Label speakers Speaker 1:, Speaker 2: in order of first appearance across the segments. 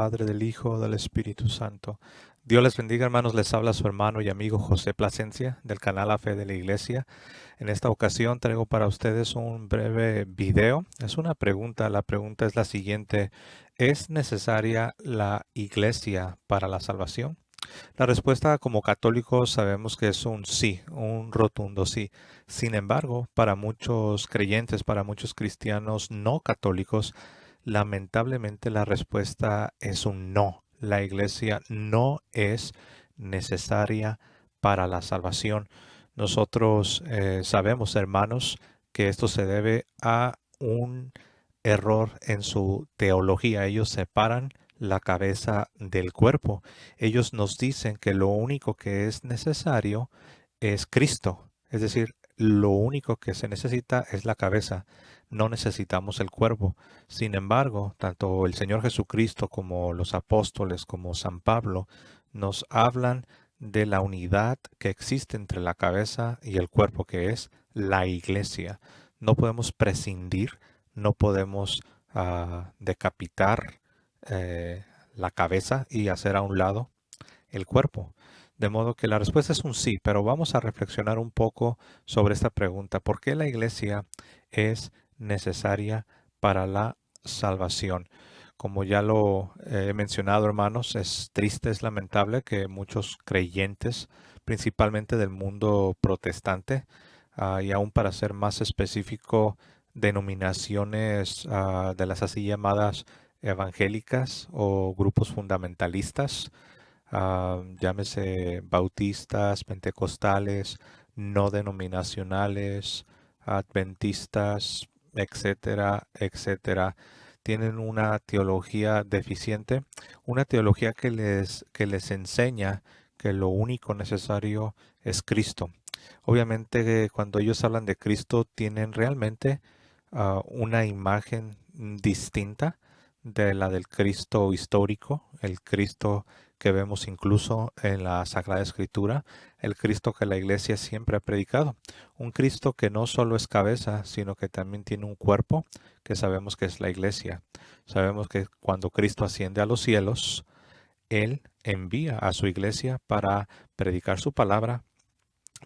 Speaker 1: Padre, del Hijo, del Espíritu Santo. Dios les bendiga, hermanos. Les habla su hermano y amigo José Plasencia del canal La Fe de la Iglesia. En esta ocasión traigo para ustedes un breve video. Es una pregunta. La pregunta es la siguiente: ¿es necesaria la iglesia para la salvación? La respuesta, como católicos, sabemos que es un sí, un rotundo sí. Sin embargo, para muchos creyentes, para muchos cristianos no católicos, lamentablemente la respuesta es un no. La iglesia no es necesaria para la salvación. Nosotros sabemos, hermanos, que esto se debe a un error en su teología. Ellos separan la cabeza del cuerpo. Ellos nos dicen que lo único que es necesario es Cristo. Es decir, lo único que se necesita es la cabeza. No necesitamos el cuerpo. Sin embargo, tanto el Señor Jesucristo como los apóstoles, como San Pablo, nos hablan de la unidad que existe entre la cabeza y el cuerpo, que es la iglesia. No podemos prescindir, no podemos decapitar la cabeza y hacer a un lado el cuerpo. De modo que la respuesta es un sí, pero vamos a reflexionar un poco sobre esta pregunta. ¿Por qué la iglesia es necesaria para la salvación? Como ya lo he mencionado, hermanos, es triste, es lamentable que muchos creyentes, principalmente del mundo protestante, y aún para ser más específico, denominaciones de las así llamadas evangélicas o grupos fundamentalistas, llámese bautistas, pentecostales, no denominacionales, adventistas, etcétera, etcétera. Tienen una teología deficiente, una teología que les enseña que lo único necesario es Cristo. Obviamente, cuando ellos hablan de Cristo, tienen realmente una imagen distinta de la del Cristo histórico, el Cristo que vemos incluso en la Sagrada Escritura, el Cristo que la Iglesia siempre ha predicado, un Cristo que no solo es cabeza, sino que también tiene un cuerpo, que sabemos que es la Iglesia. Sabemos que cuando Cristo asciende a los cielos, Él envía a su Iglesia para predicar su palabra,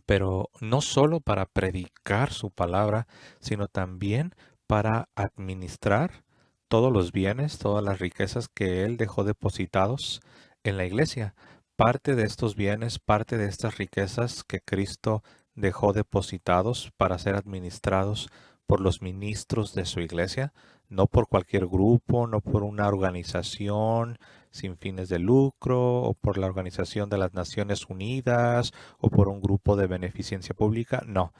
Speaker 1: pero no solo para predicar su palabra, sino también para administrar todos los bienes, todas las riquezas que Él dejó depositados en la iglesia. Parte de estos bienes, parte de estas riquezas que Cristo dejó depositados para ser administrados por los ministros de su iglesia, no por cualquier grupo, no por una organización sin fines de lucro o por la Organización de las Naciones Unidas o por un grupo de beneficencia pública, no,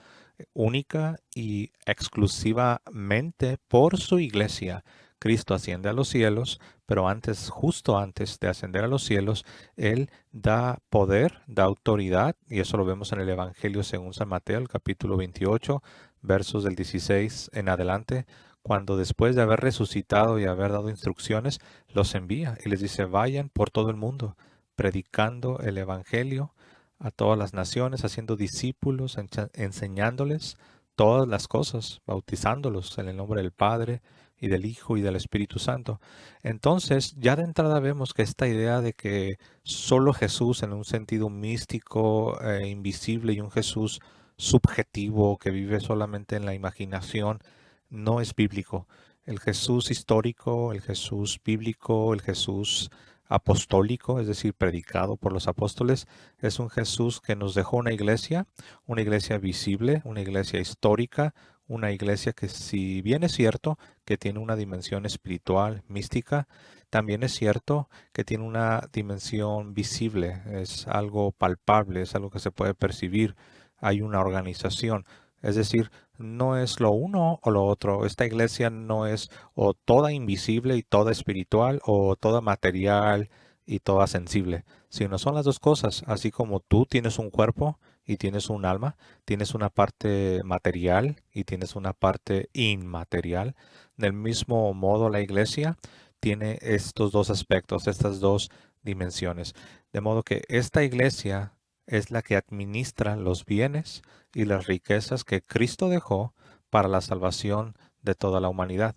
Speaker 1: única y exclusivamente por su iglesia. Cristo asciende a los cielos, pero antes, justo antes de ascender a los cielos, Él da poder, da autoridad, y eso lo vemos en el Evangelio según San Mateo, el capítulo 28, versos del 16 en adelante, cuando después de haber resucitado y haber dado instrucciones, los envía y les dice: vayan por todo el mundo, predicando el Evangelio a todas las naciones, haciendo discípulos, enseñándoles todas las cosas, bautizándolos en el nombre del Padre y del Hijo y del Espíritu Santo. Entonces, ya de entrada vemos que esta idea de que solo Jesús, en un sentido místico, invisible, y un Jesús subjetivo que vive solamente en la imaginación, no es bíblico. El Jesús histórico, el Jesús bíblico, el Jesús apostólico, es decir, predicado por los apóstoles, es un Jesús que nos dejó una iglesia visible, una iglesia histórica, una iglesia que, si bien es cierto que tiene una dimensión espiritual, mística, también es cierto que tiene una dimensión visible, es algo palpable, es algo que se puede percibir, hay una organización. Es decir, no es lo uno o lo otro. Esta iglesia no es o toda invisible y toda espiritual, o toda material y toda sensible, sino son las dos cosas. Así como tú tienes un cuerpo y tienes un alma, tienes una parte material y tienes una parte inmaterial. Del mismo modo, la iglesia tiene estos dos aspectos, estas dos dimensiones. De modo que esta iglesia es la que administra los bienes y las riquezas que Cristo dejó para la salvación de toda la humanidad.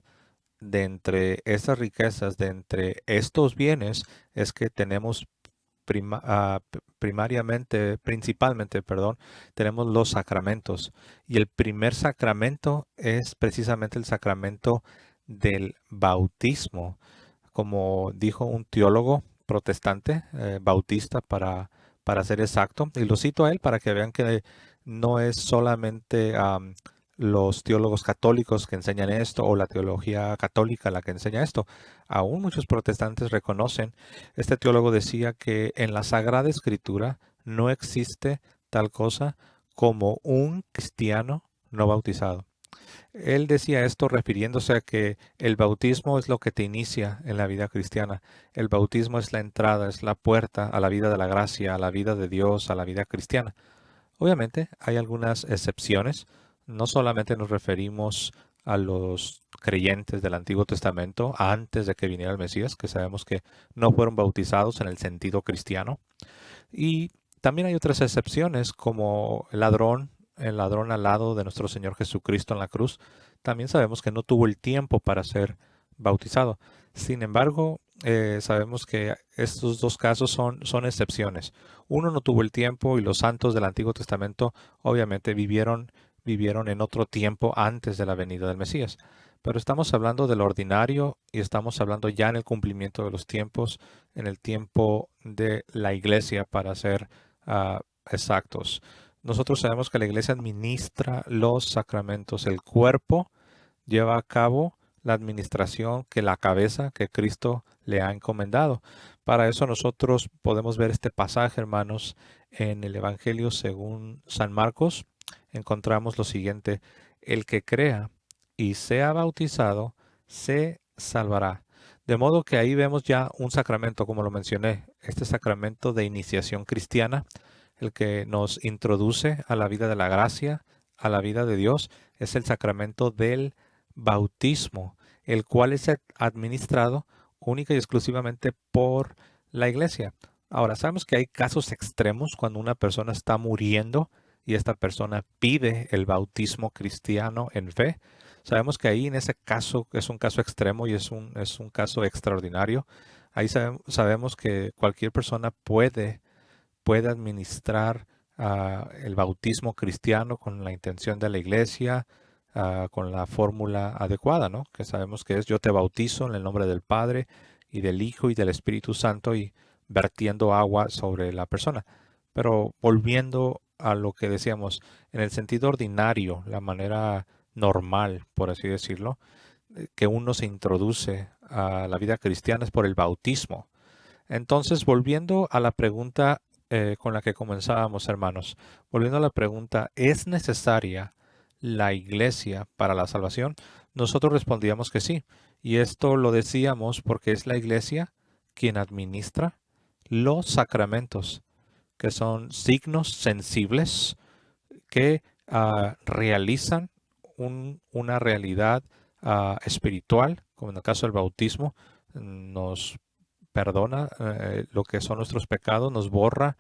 Speaker 1: de entre estas riquezas, de entre estos bienes, es que tenemos principalmente, perdón, tenemos los sacramentos. Y el primer sacramento es precisamente el sacramento del bautismo. Como dijo un teólogo protestante, bautista para ser exacto, y lo cito a él para que vean que no es solamente los teólogos católicos que enseñan esto o la teología católica la que enseña esto. Aún muchos protestantes reconocen. Este teólogo decía que en la Sagrada Escritura no existe tal cosa como un cristiano no bautizado. Él decía esto refiriéndose a que el bautismo es lo que te inicia en la vida cristiana. El bautismo es la entrada, es la puerta a la vida de la gracia, a la vida de Dios, a la vida cristiana. Obviamente hay algunas excepciones. No solamente nos referimos a los creyentes del Antiguo Testamento antes de que viniera el Mesías, que sabemos que no fueron bautizados en el sentido cristiano. Y también hay otras excepciones como el ladrón al lado de nuestro Señor Jesucristo en la cruz. También sabemos que no tuvo el tiempo para ser bautizado. Sin embargo, sabemos que estos dos casos son excepciones. Uno no tuvo el tiempo y los santos del Antiguo Testamento obviamente vivieron en otro tiempo antes de la venida del Mesías. Pero estamos hablando del ordinario y estamos hablando ya en el cumplimiento de los tiempos, en el tiempo de la iglesia, para ser exactos. Nosotros sabemos que la iglesia administra los sacramentos. El cuerpo lleva a cabo la administración que la cabeza, que Cristo le ha encomendado. Para eso nosotros podemos ver este pasaje, hermanos, en el Evangelio según San Marcos. Encontramos lo siguiente: el que crea y sea bautizado se salvará. De modo que ahí vemos ya un sacramento, como lo mencioné, este sacramento de iniciación cristiana, el que nos introduce a la vida de la gracia, a la vida de Dios, es el sacramento del bautismo, el cual es administrado única y exclusivamente por la iglesia. Ahora, sabemos que hay casos extremos cuando una persona está muriendo y esta persona pide el bautismo cristiano en fe. Sabemos que ahí en ese caso es un caso extremo y es un caso extraordinario. Ahí sabemos que cualquier persona puede administrar el bautismo cristiano con la intención de la iglesia, con la fórmula adecuada, ¿no? Que sabemos que es: yo te bautizo en el nombre del Padre y del Hijo y del Espíritu Santo, y vertiendo agua sobre la persona. Pero volviendo a lo que decíamos, en el sentido ordinario, la manera normal, por así decirlo, que uno se introduce a la vida cristiana es por el bautismo. Entonces, volviendo a la pregunta con la que comenzábamos, hermanos, volviendo a la pregunta: ¿es necesaria la iglesia para la salvación? Nosotros respondíamos que sí. Y esto lo decíamos porque es la iglesia quien administra los sacramentos, que son signos sensibles que realizan una realidad espiritual, como en el caso del bautismo. Nos perdona lo que son nuestros pecados, nos borra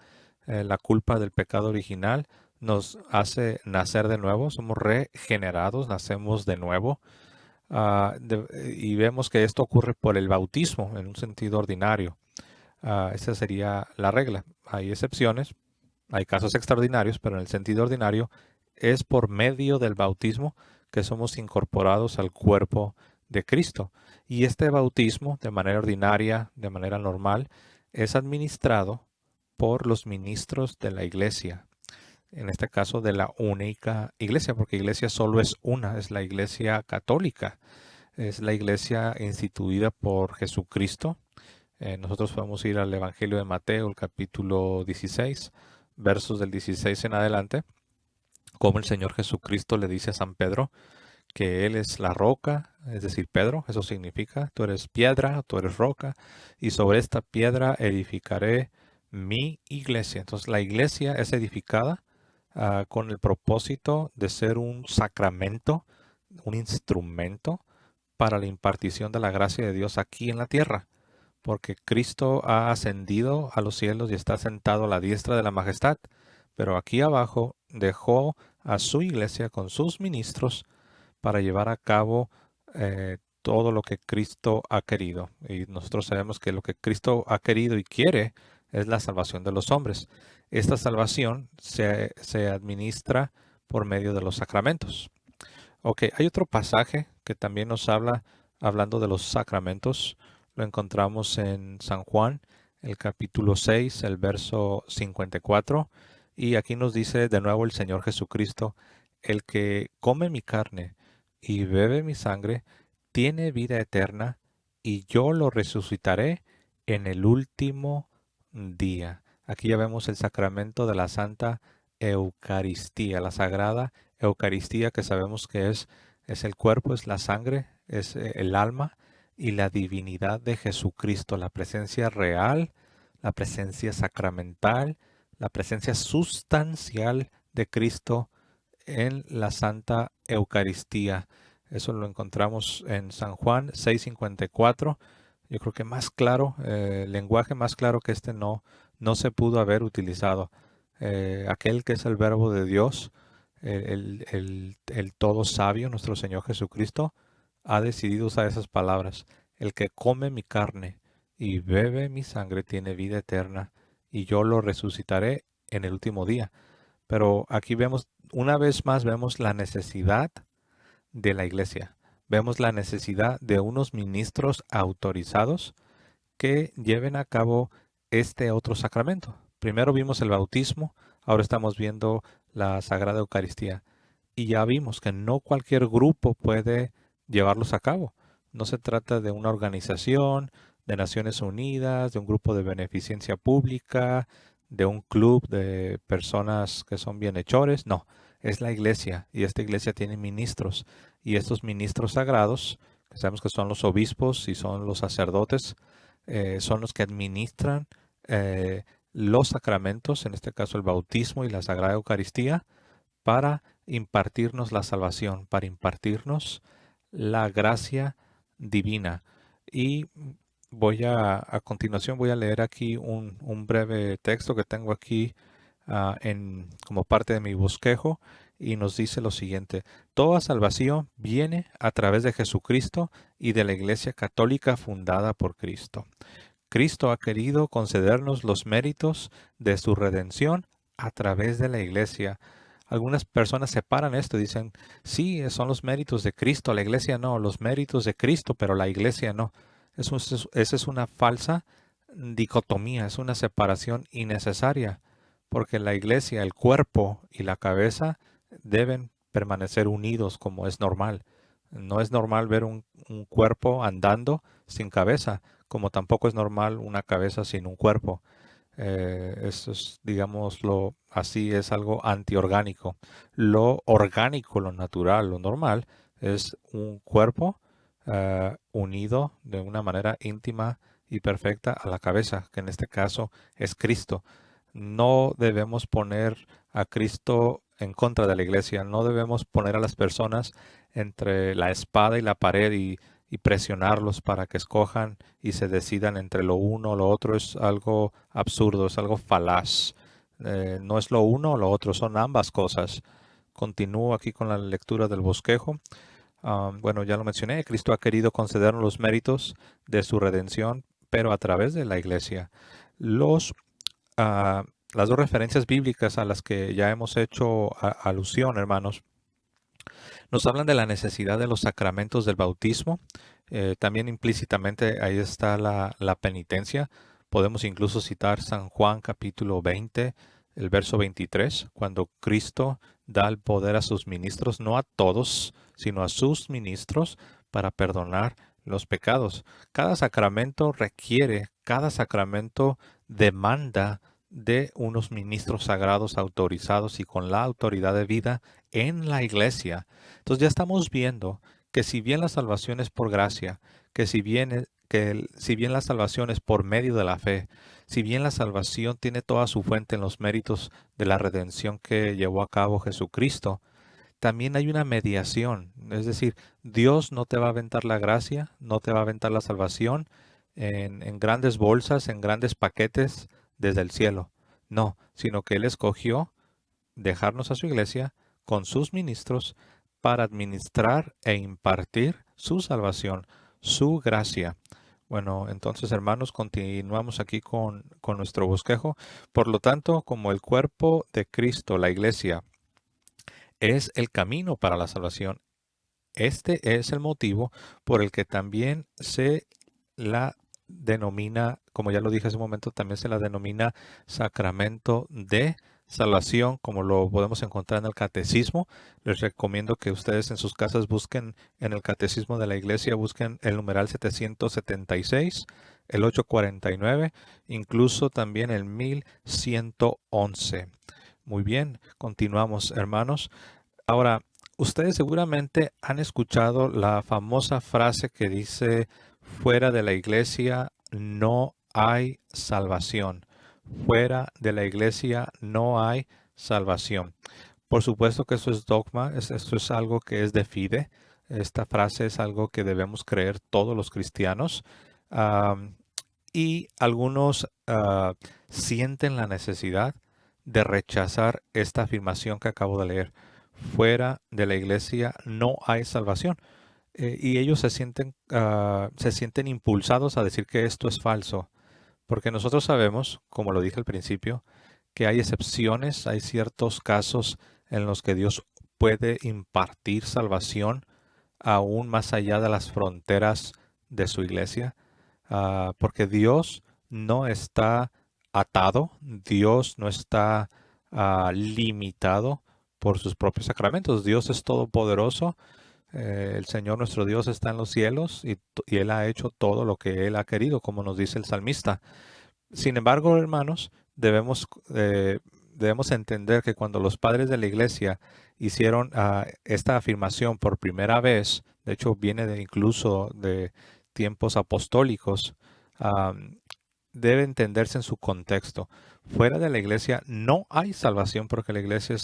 Speaker 1: la culpa del pecado original, nos hace nacer de nuevo, somos regenerados, nacemos de nuevo. Y vemos que esto ocurre por el bautismo en un sentido ordinario. Esa sería la regla. Hay excepciones, hay casos extraordinarios, pero en el sentido ordinario es por medio del bautismo que somos incorporados al cuerpo de Cristo. Y este bautismo, de manera ordinaria, de manera normal, es administrado por los ministros de la iglesia. En este caso, de la única iglesia, porque iglesia solo es una, es la iglesia católica. Es la iglesia instituida por Jesucristo. Nosotros podemos ir al Evangelio de Mateo, el capítulo 16, versos del 16 en adelante, como el Señor Jesucristo le dice a San Pedro que Él es la roca, es decir, Pedro. Eso significa: tú eres piedra, tú eres roca, y sobre esta piedra edificaré mi iglesia. Entonces la iglesia es edificada con el propósito de ser un sacramento, un instrumento para la impartición de la gracia de Dios aquí en la tierra, porque Cristo ha ascendido a los cielos y está sentado a la diestra de la majestad, pero aquí abajo dejó a su iglesia con sus ministros para llevar a cabo todo lo que Cristo ha querido. Y nosotros sabemos que lo que Cristo ha querido y quiere es la salvación de los hombres. Esta salvación se administra por medio de los sacramentos. Ok, hay otro pasaje que también nos habla, hablando de los sacramentos. Lo encontramos en San Juan, el capítulo 6, el verso 54. Y aquí nos dice de nuevo el Señor Jesucristo: el que come mi carne y bebe mi sangre, tiene vida eterna, y yo lo resucitaré en el último día. Aquí ya vemos el sacramento de la Santa Eucaristía, la Sagrada Eucaristía, que sabemos que es el cuerpo, es la sangre, es el alma y la divinidad de Jesucristo, la presencia real, la presencia sacramental, la presencia sustancial de Cristo en la Santa Eucaristía. Eso lo encontramos en San Juan 6:54. Yo creo que más claro, lenguaje más claro que este no se pudo haber utilizado. Aquel que es el Verbo de Dios, el todo sabio, nuestro Señor Jesucristo, ha decidido usar esas palabras. El que come mi carne y bebe mi sangre tiene vida eterna, y yo lo resucitaré en el último día. Pero aquí vemos, una vez más, vemos la necesidad de la iglesia. Vemos la necesidad de unos ministros autorizados que lleven a cabo este otro sacramento. Primero vimos el bautismo, ahora estamos viendo la Sagrada Eucaristía. Y ya vimos que no cualquier grupo puede llevarlos a cabo. No se trata de una organización de Naciones Unidas, de un grupo de beneficencia pública, de un club de personas que son bienhechores. No, es la iglesia, y esta iglesia tiene ministros, y estos ministros sagrados, que sabemos que son los obispos y son los sacerdotes, son los que administran los sacramentos, en este caso el bautismo y la Sagrada Eucaristía, para impartirnos la salvación, para impartirnos la gracia divina. Y a continuación voy a leer aquí un breve texto que tengo aquí como parte de mi bosquejo, y nos dice lo siguiente: toda salvación viene a través de Jesucristo y de la Iglesia Católica fundada por Cristo. Cristo ha querido concedernos los méritos de su redención a través de la Iglesia. Algunas personas separan esto y dicen, sí, son los méritos de Cristo, la Iglesia no, los méritos de Cristo, pero la Iglesia no. Esa es una falsa dicotomía, es una separación innecesaria, porque la Iglesia, el cuerpo y la cabeza deben permanecer unidos como es normal. No es normal ver un cuerpo andando sin cabeza, como tampoco es normal una cabeza sin un cuerpo. Eso es, digámoslo así, es algo antiorgánico. Lo orgánico, lo natural, lo normal, es un cuerpo unido de una manera íntima y perfecta a la cabeza, que en este caso es Cristo. No debemos poner a Cristo en contra de la iglesia, no debemos poner a las personas entre la espada y la pared y presionarlos para que escojan y se decidan entre lo uno o lo otro. Es algo absurdo, es algo falaz. No es lo uno o lo otro, son ambas cosas. Continúo aquí con la lectura del bosquejo. Bueno, ya lo mencioné, Cristo ha querido concedernos los méritos de su redención, pero a través de la iglesia. Las dos referencias bíblicas a las que ya hemos hecho alusión, hermanos, nos hablan de la necesidad de los sacramentos del bautismo. También implícitamente ahí está la penitencia. Podemos incluso citar San Juan capítulo 20, el verso 23, cuando Cristo da el poder a sus ministros, no a todos, sino a sus ministros, para perdonar los pecados. Cada sacramento demanda de unos ministros sagrados autorizados y con la autoridad de vida en la iglesia. Entonces ya estamos viendo que si bien la salvación es por gracia, si bien la salvación es por medio de la fe, si bien la salvación tiene toda su fuente en los méritos de la redención que llevó a cabo Jesucristo, también hay una mediación. Es decir, Dios no te va a aventar la gracia, no te va a aventar la salvación en grandes bolsas, en grandes paquetes desde el cielo. No, sino que Él escogió dejarnos a su iglesia con sus ministros para administrar e impartir su salvación, su gracia. Bueno, entonces hermanos, continuamos aquí con nuestro bosquejo. Por lo tanto, como el cuerpo de Cristo, la iglesia, es el camino para la salvación, este es el motivo por el que también se la denomina, como ya lo dije hace un momento, también se la denomina sacramento de salvación, como lo podemos encontrar en el catecismo. Les recomiendo que ustedes en sus casas busquen en el catecismo de la iglesia, busquen el numeral 776, el 849, incluso también el 1111. Muy bien, continuamos, hermanos. Ahora, ustedes seguramente han escuchado la famosa frase que dice, fuera de la iglesia no hay salvación. Fuera de la iglesia no hay salvación. Por supuesto que eso es dogma, esto es algo que es de fide. Esta frase es algo que debemos creer todos los cristianos. Am, y algunos sienten la necesidad de rechazar esta afirmación que acabo de leer. Fuera de la iglesia no hay salvación. Y ellos se sienten impulsados a decir que esto es falso, porque nosotros sabemos, como lo dije al principio, que hay excepciones, hay ciertos casos en los que Dios puede impartir salvación aún más allá de las fronteras de su iglesia, porque Dios no está atado, Dios no está limitado por sus propios sacramentos. Dios es todopoderoso, el Señor nuestro Dios está en los cielos y Él ha hecho todo lo que Él ha querido, como nos dice el salmista. Sin embargo, hermanos, debemos entender que cuando los padres de la iglesia hicieron esta afirmación por primera vez, de hecho viene incluso de tiempos apostólicos, debe entenderse en su contexto. Fuera de la iglesia no hay salvación porque la iglesia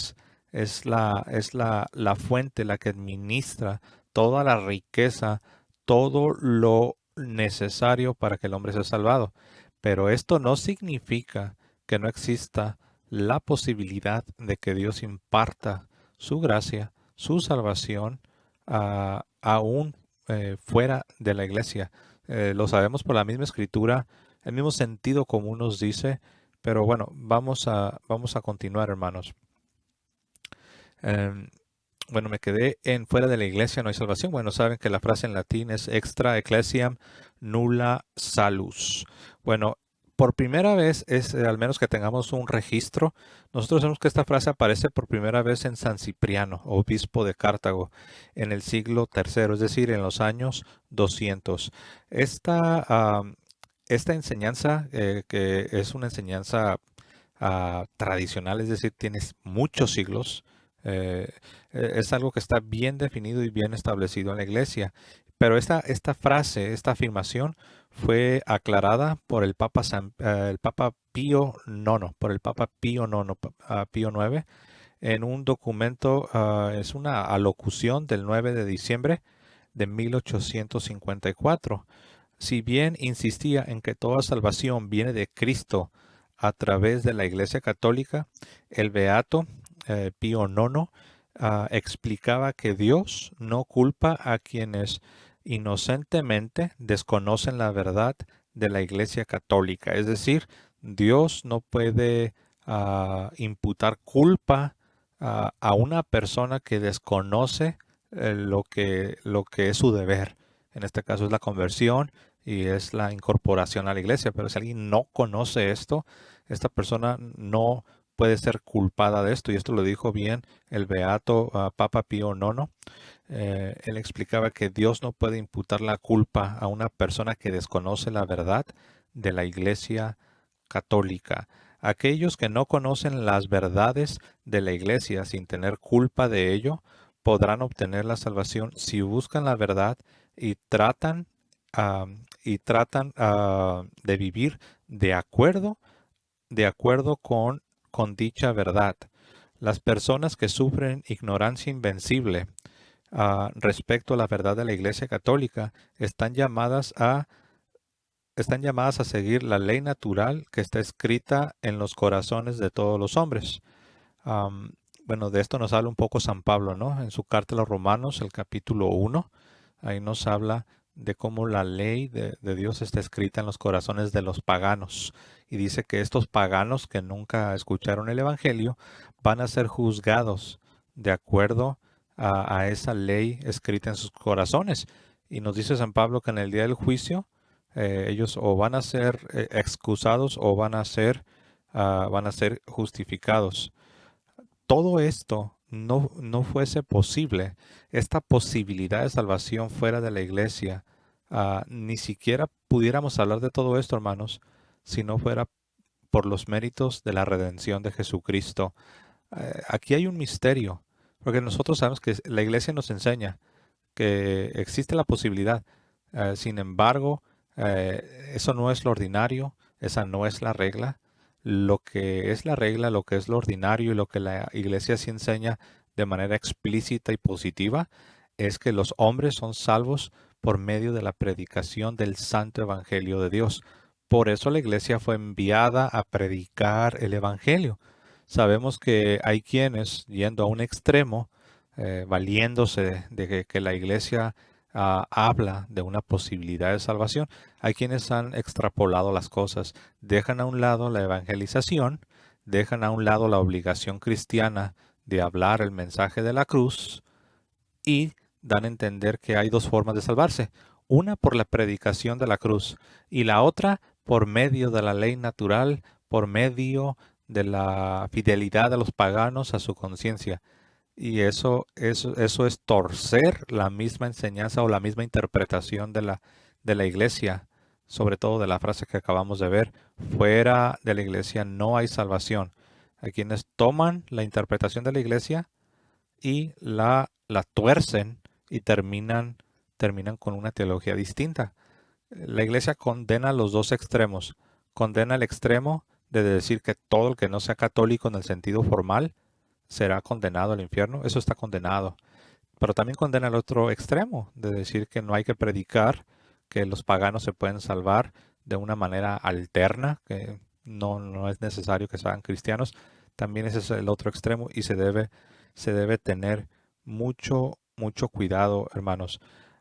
Speaker 1: es la fuente, la que administra toda la riqueza, todo lo necesario para que el hombre sea salvado. Pero esto no significa que no exista la posibilidad de que Dios imparta su gracia, su salvación, aún fuera de la iglesia. Lo sabemos por la misma escritura, el mismo sentido común nos dice, pero bueno, vamos a continuar, hermanos. Em, bueno, me quedé en fuera de la iglesia no hay salvación. Bueno, saben que la frase en latín es extra ecclesiam nulla salus. Bueno, por primera vez al menos que tengamos un registro, nosotros vemos que esta frase aparece por primera vez en San Cipriano, obispo de Cartago, en el siglo III, es decir, en los años 200. Esta enseñanza, que es una enseñanza tradicional, es decir, tiene muchos siglos, eh, es algo que está bien definido y bien establecido en la iglesia. Pero esta frase, esta afirmación fue aclarada por el Papa Pío IX, por el Papa Pío IX, Pío IX, en un documento, es una alocución del 9 de diciembre de 1854. Si bien insistía en que toda salvación viene de Cristo a través de la Iglesia Católica, el Beato Pío IX explicaba que Dios no culpa a quienes inocentemente desconocen la verdad de la Iglesia Católica. Es decir, Dios no puede imputar culpa a una persona que desconoce lo que es su deber. En este caso es la conversión y es la incorporación a la iglesia. Pero si alguien no conoce esto, esta persona no puede ser culpada de esto. Y esto lo dijo bien el beato Papa Pío IX. Él explicaba que Dios no puede imputar la culpa a una persona que desconoce la verdad de la iglesia católica. Aquellos que no conocen las verdades de la iglesia sin tener culpa de ello, podrán obtener la salvación si buscan la verdad y tratan de vivir de acuerdo con dicha verdad. Las personas que sufren ignorancia invencible respecto a la verdad de la Iglesia Católica están llamadas a seguir la ley natural que está escrita en los corazones de todos los hombres. Bueno, de esto nos habla un poco San Pablo, ¿no? En su carta a los Romanos, el capítulo 1, Ahí nos habla de cómo la ley de Dios está escrita en los corazones de los paganos. Y dice que estos paganos que nunca escucharon el Evangelio van a ser juzgados de acuerdo a esa ley escrita en sus corazones. Y nos dice San Pablo que en el día del juicio ellos o van a ser excusados o van a ser justificados. Todo esto no fuese posible, esta posibilidad de salvación fuera de la iglesia, ni siquiera pudiéramos hablar de todo esto, hermanos, si no fuera por los méritos de la redención de Jesucristo. Aquí hay un misterio, porque nosotros sabemos que la iglesia nos enseña que existe la posibilidad. Sin embargo, eso no es lo ordinario, esa no es la regla. Lo que es la regla, lo que es lo ordinario y lo que la iglesia sí enseña de manera explícita y positiva es que los hombres son salvos por medio de la predicación del santo evangelio de Dios. Por eso la iglesia fue enviada a predicar el evangelio. Sabemos que hay quienes, yendo a un extremo, valiéndose de que la iglesia habla de una posibilidad de salvación, hay quienes han extrapolado las cosas, dejan a un lado la evangelización, dejan a un lado la obligación cristiana de hablar el mensaje de la cruz y dan a entender que hay dos formas de salvarse, una por la predicación de la cruz y la otra por medio de la ley natural, por medio de la fidelidad de los paganos a su conciencia. Y eso es torcer la misma enseñanza o la misma interpretación de la iglesia, sobre todo de la frase que acabamos de ver, fuera de la iglesia no hay salvación. Hay quienes toman la interpretación de la iglesia y la tuercen y terminan con una teología distinta. La iglesia condena los dos extremos. Condena el extremo de decir que todo el que no sea católico en el sentido formal será condenado al infierno. Eso está condenado. Pero también condena el otro extremo de decir que no hay que predicar, que los paganos se pueden salvar de una manera alterna, que no es necesario que sean cristianos. También ese es el otro extremo y se debe tener mucho cuidado, hermanos.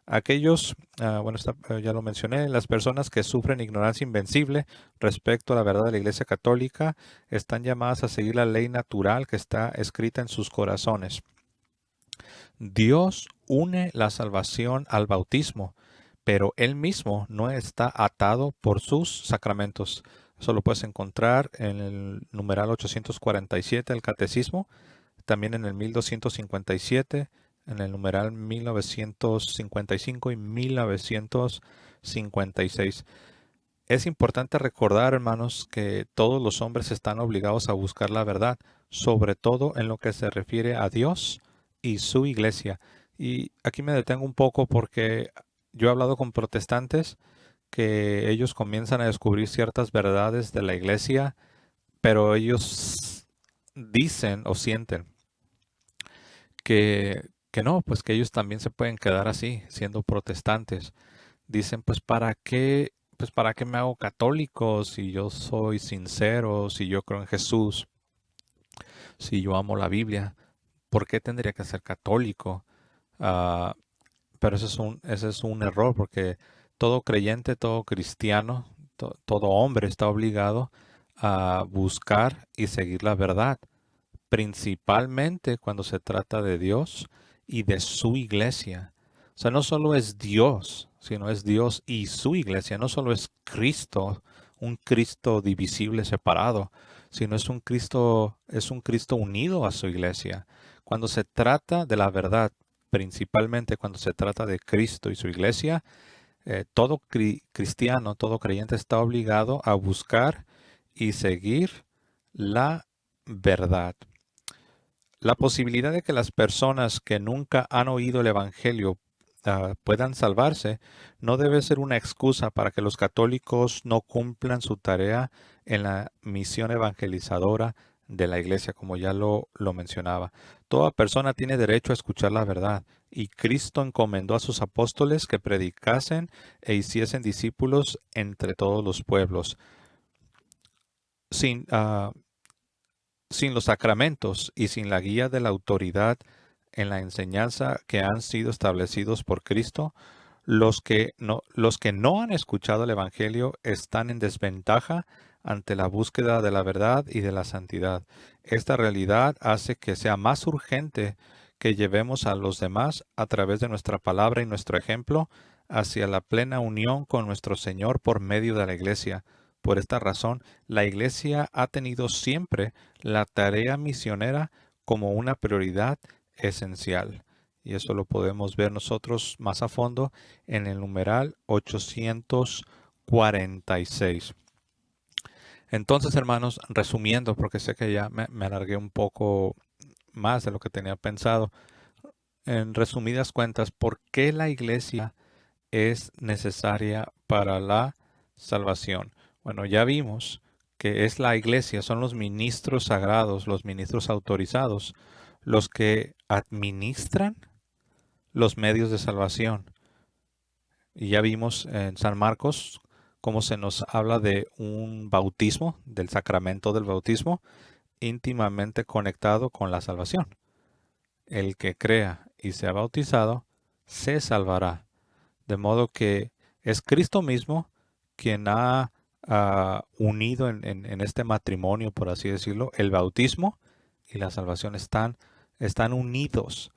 Speaker 1: Aquellos, ya lo mencioné, las personas que sufren ignorancia invencible respecto a la verdad de la Iglesia Católica están llamadas a seguir la ley natural que está escrita en sus corazones. Dios une la salvación al bautismo, pero Él mismo no está atado por sus sacramentos. Eso lo puedes encontrar en el numeral 847 del Catecismo, también en el 1257, en el numeral 1955 y 1956. Es importante recordar, hermanos, que todos los hombres están obligados a buscar la verdad, sobre todo en lo que se refiere a Dios y su iglesia. Y aquí me detengo un poco porque yo he hablado con protestantes que ellos comienzan a descubrir ciertas verdades de la iglesia, pero ellos dicen o sienten que no, pues que ellos también se pueden quedar así, siendo protestantes. Dicen, pues para qué me hago católico si yo soy sincero, si yo creo en Jesús, si yo amo la Biblia, ¿por qué tendría que ser católico? Ah, pero ese es un error porque todo creyente, todo cristiano, todo hombre está obligado a buscar y seguir la verdad, principalmente cuando se trata de Dios y de su iglesia. O sea, no solo es Dios, sino es Dios y su iglesia. No solo es Cristo, un Cristo divisible, separado, sino es un Cristo unido a su iglesia. Cuando se trata de la verdad, principalmente cuando se trata de Cristo y su iglesia, todo cristiano, todo creyente está obligado a buscar y seguir la verdad. La posibilidad de que las personas que nunca han oído el Evangelio puedan salvarse no debe ser una excusa para que los católicos no cumplan su tarea en la misión evangelizadora de la iglesia, como ya lo mencionaba. Toda persona tiene derecho a escuchar la verdad, y Cristo encomendó a sus apóstoles que predicasen e hiciesen discípulos entre todos los pueblos. Sin, sin los sacramentos y sin la guía de la autoridad en la enseñanza que han sido establecidos por Cristo, Los que no han escuchado el Evangelio están en desventaja ante la búsqueda de la verdad y de la santidad. Esta realidad hace que sea más urgente que llevemos a los demás a través de nuestra palabra y nuestro ejemplo hacia la plena unión con nuestro Señor por medio de la Iglesia. Por esta razón, la Iglesia ha tenido siempre la tarea misionera como una prioridad esencial. Y eso lo podemos ver nosotros más a fondo en el numeral 846. Entonces, hermanos, resumiendo, porque sé que ya me alargué un poco más de lo que tenía pensado, en resumidas cuentas, ¿por qué la iglesia es necesaria para la salvación? Bueno, ya vimos que es la iglesia, son los ministros sagrados, los ministros autorizados, los que administran los medios de salvación. Y ya vimos en San Marcos cómo se nos habla de un bautismo, del sacramento del bautismo, íntimamente conectado con la salvación. El que crea y sea bautizado se salvará. De modo que es Cristo mismo quien ha unido en este matrimonio, por así decirlo, el bautismo y la salvación están unidos.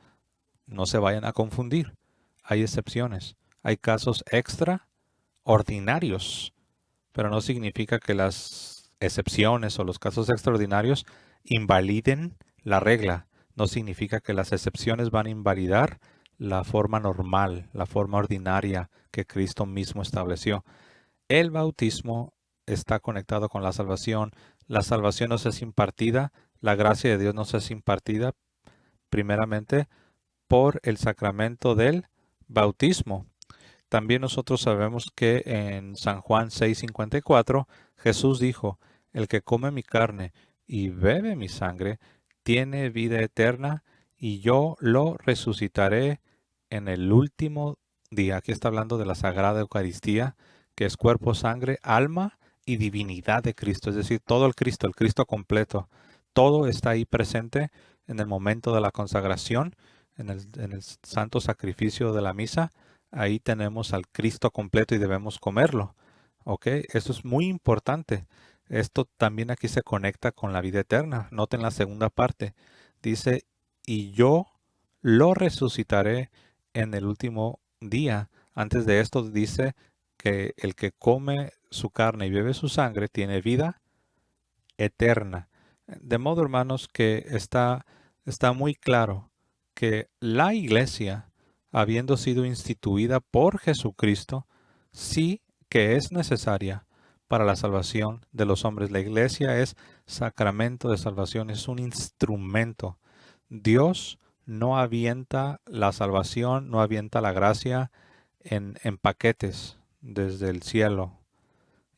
Speaker 1: No se vayan a confundir. Hay excepciones. Hay casos extraordinarios, pero no significa que las excepciones o los casos extraordinarios invaliden la regla. No significa que las excepciones van a invalidar la forma normal, la forma ordinaria que Cristo mismo estableció. El bautismo está conectado con la salvación. La salvación nos es impartida, la gracia de Dios nos es impartida primeramente por el sacramento del bautismo. También nosotros sabemos que en San Juan 6:54 Jesús dijo, el que come mi carne y bebe mi sangre tiene vida eterna y yo lo resucitaré en el último día. Aquí está hablando de la Sagrada Eucaristía, que es cuerpo, sangre, alma y divinidad de Cristo, es decir, todo el Cristo completo. Todo está ahí presente en el momento de la consagración, en el santo sacrificio de la misa. Ahí tenemos al Cristo completo y debemos comerlo. ¿Ok? Esto es muy importante. Esto también aquí se conecta con la vida eterna. Noten la segunda parte. Dice, y yo lo resucitaré en el último día. Antes de esto dice que el que come su carne y bebe su sangre tiene vida eterna. De modo, hermanos, que está muy claro que la iglesia, habiendo sido instituida por Jesucristo, sí que es necesaria para la salvación de los hombres. La iglesia es sacramento de salvación, es un instrumento. Dios no avienta la salvación, no avienta la gracia en paquetes desde el cielo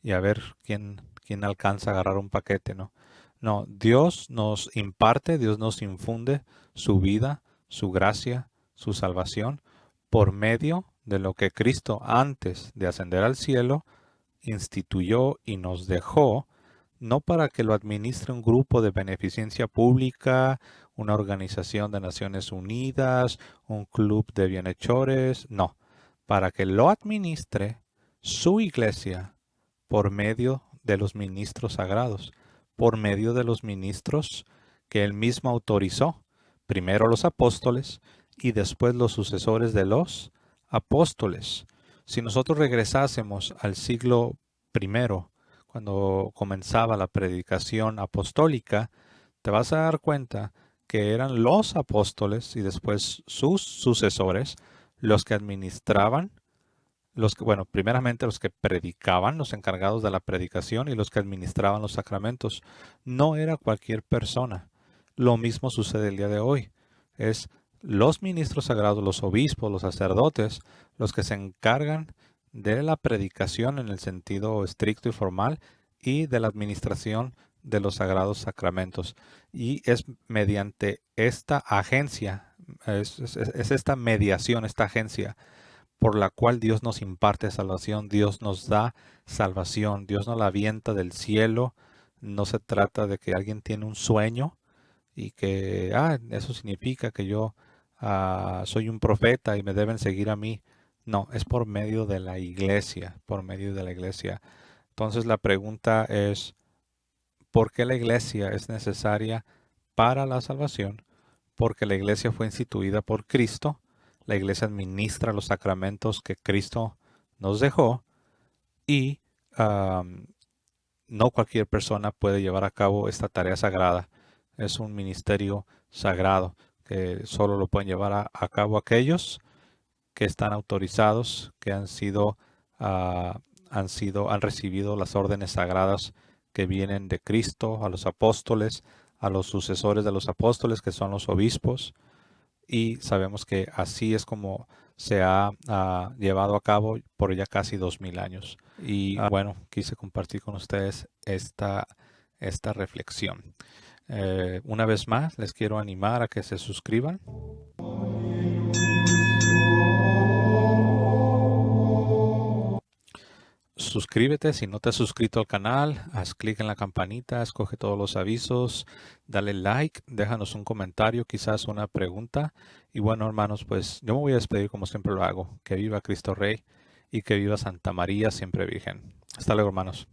Speaker 1: y a ver quién alcanza a agarrar un paquete, ¿no? No, Dios nos imparte, Dios nos infunde su vida, su gracia, su salvación por medio de lo que Cristo antes de ascender al cielo instituyó y nos dejó, no para que lo administre un grupo de beneficencia pública, una organización de Naciones Unidas, un club de bienhechores, no, para que lo administre su iglesia por medio de los ministros sagrados, por medio de los ministros que él mismo autorizó, primero los apóstoles y después los sucesores de los apóstoles. Si nosotros regresásemos al siglo I, cuando comenzaba la predicación apostólica, te vas a dar cuenta que eran los apóstoles y después sus sucesores los que administraban, primeramente los que predicaban, los encargados de la predicación y los que administraban los sacramentos. No era cualquier persona. Lo mismo sucede el día de hoy. Es los ministros sagrados, los obispos, los sacerdotes, los que se encargan de la predicación en el sentido estricto y formal y de la administración de los sagrados sacramentos. Y es mediante esta agencia, es esta mediación, esta agencia por la cual Dios nos imparte salvación, Dios nos da salvación, Dios nos la avienta del cielo. No se trata de que alguien tiene un sueño y que eso significa que yo soy un profeta y me deben seguir a mí. No, es por medio de la iglesia, por medio de la iglesia. Entonces la pregunta es, ¿por qué la iglesia es necesaria para la salvación? Porque la iglesia fue instituida por Cristo. La iglesia administra los sacramentos que Cristo nos dejó y no cualquier persona puede llevar a cabo esta tarea sagrada. Es un ministerio sagrado que solo lo pueden llevar a cabo aquellos que están autorizados, que han recibido las órdenes sagradas que vienen de Cristo, a los apóstoles, a los sucesores de los apóstoles, que son los obispos, y sabemos que así es como se ha llevado a cabo por ya casi 2000 años. Y bueno, quise compartir con ustedes esta reflexión. Una vez más, les quiero animar a que se suscriban. Suscríbete si no te has suscrito al canal, haz clic en la campanita, escoge todos los avisos, dale like, déjanos un comentario, quizás una pregunta. Y bueno, hermanos, pues yo me voy a despedir como siempre lo hago. Que viva Cristo Rey y que viva Santa María siempre Virgen. Hasta luego, hermanos.